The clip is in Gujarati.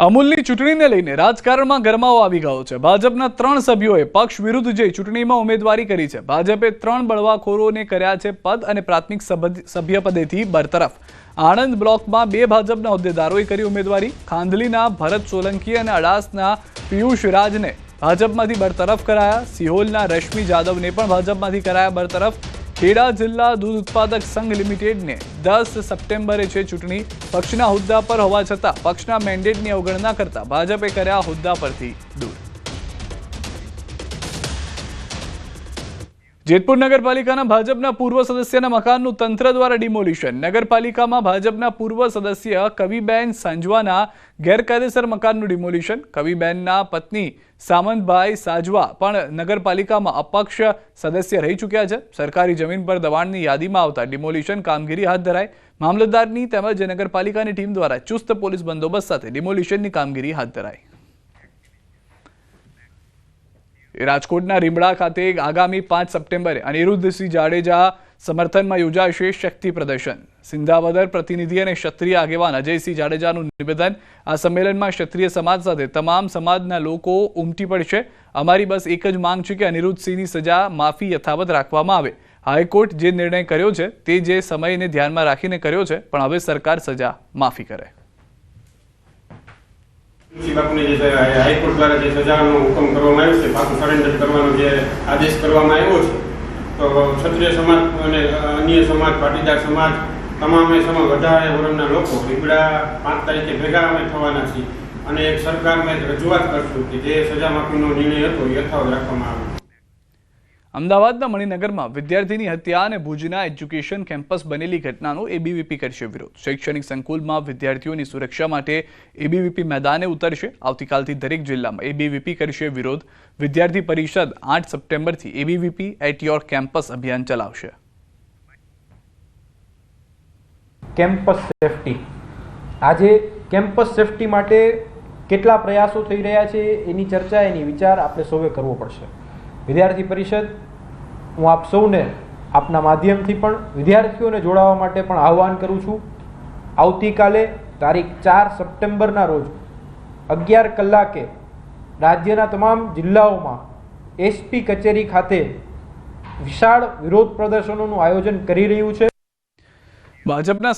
અમૂલની ચૂંટણીને લઈને રાજકારણમાં ગરમાવો આવી ગયો છે। ભાજપના 3 સભ્યોએ પક્ષ વિરુદ્ધ જઈ ચૂંટણીમાં ઉમેદવારી કરી છે। ભાજપે 3 બળવાખોરોને કર્યા છે પદ અને પ્રાથમિક સભ્યપદેથી બરતરફ। આણંદ બ્લોકમાં 2 ભાજપના હોદ્દેદારોએ કરી ઉમેદવારી। ખાંધલીના ભરત સોલંકી અને અડાસના પિયુષ રાજને ભાજપમાંથી બરતરફ કરાયા। સિહોલના રશ્મિ જાદવને પણ ભાજપમાંથી કરાયા બરતરફ। ખેડા જિલ્લા દૂધ ઉત્પાદક સંઘ લિમિટેડને 10 સપ્ટેમ્બરે છે ચૂંટણી। પક્ષના હોદ્દા પર હોવા છતાં પક્ષના મેન્ડેટની અવગણના કરતા ભાજપે કર્યા હોદ્દા પરથી દૂર। જેતપુર નગરપાલિકાના ભાજપના પૂર્વ સદસ્યના મકાનનું તંત્ર દ્વારા ડિમોલિશન। નગરપાલિકામાં ભાજપના પૂર્વ સદસ્ય કવિબેન સાંજવાના ગેરકાયદેસર મકાનનું ડિમોલિશન। કવિબેનના પત્ની સામંતભાઈ સાજવા પણ નગરપાલિકામાં અપક્ષ સદસ્ય રહી ચૂક્યા છે। સરકારી જમીન પર દબાણની યાદીમાં આવતા ડિમોલિશન કામગીરી હાથ ધરાઈ। મામલતદારની તેમજ નગરપાલિકાની ટીમ દ્વારા ચુસ્ત પોલીસ બંદોબસ્ત સાથે ડિમોલિશનની કામગીરી હાથ ધરાઈ। રાજકોટના રીમડા ખાતે આગામી 5 સપ્ટેમ્બરે અનિરુદ્ધસિંહ જાડેજા સમર્થનમાં યોજાશે શક્તિ પ્રદર્શન। સિંધાવદર પ્રતિનિધિ અને ક્ષત્રિય આગેવાન અજયસિંહ જાડેજાનું નિવેદન। આ સંમેલનમાં ક્ષત્રિય સમાજ સાથે તમામ સમાજના લોકો ઉમટી પડશે। અમારી બસ એક જ માંગ છે કે અનિરુદ્ધસિંહની સજા માફી યથાવત રાખવામાં આવે। હાઈકોર્ટ જે નિર્ણય કર્યો છે તે જે સમયને ધ્યાનમાં રાખીને કર્યો છે, પણ હવે સરકાર સજા માફી કરે। હાઈકોર્ટ દ્વારા જે સજાનો હુકમ કરવામાં આવ્યો છે, પાકું સરેન્ડર કરવાનો જે આદેશ કરવામાં આવ્યો છે, તો ક્ષત્રિય સમાજ અને અન્ય સમાજ, પાટીદાર સમાજ, તમામે વધારે વર્ગના લોકો રીબડા 5 તારીખે ભેગા અમે થવાના છીએ અને એક સરકારને રજૂઆત કરશું કે જે સજા માફીનો નિર્ણય હતો એ યથાવત રાખવામાં આવે। અમદાવાદના મણિનગરમાં વિદ્યાર્થીની હત્યા અને ભુજના એજ્યુકેશન કેમ્પસ બનેલી ઘટનાનો એબીવીપી કરશે વિરોધ। શૈક્ષણિક સંકુલમાં વિદ્યાર્થીઓની સુરક્ષા માટે એબીવીપી મેદાને ઉતરશે। આવતીકાલથી દરેક જિલ્લામાં એબીવીપી કરશે વિરોધ। વિદ્યાર્થી પરિષદ 8 સપ્ટેમ્બરથી એબીવીપી એટ યોર કેમ્પસ અભિયાન ચલાવશે। કેમ્પસ સેફટી, આજે કેમ્પસ સેફટી માટે કેટલા પ્રયાસો થઈ રહ્યા છે એની ચર્ચા, એની વિચાર આપણે સૌએ કરવો પડશે। વિદ્યાર્થી પરિષદ, હું આપ સૌને આપના માધ્યમથી પણ વિદ્યાર્થીઓને જોડાવા માટે પણ આહ્વાન કરું છું। આવતીકાલે તારીખ 4 સપ્ટેમ્બરના રોજ 11 કલાકે રાજ્યના તમામ જિલ્લાઓમાં એસપી કચેરી ખાતે વિશાળ વિરોધ પ્રદર્શનોનું આયોજન કરી રહ્યું છે। ભાજપના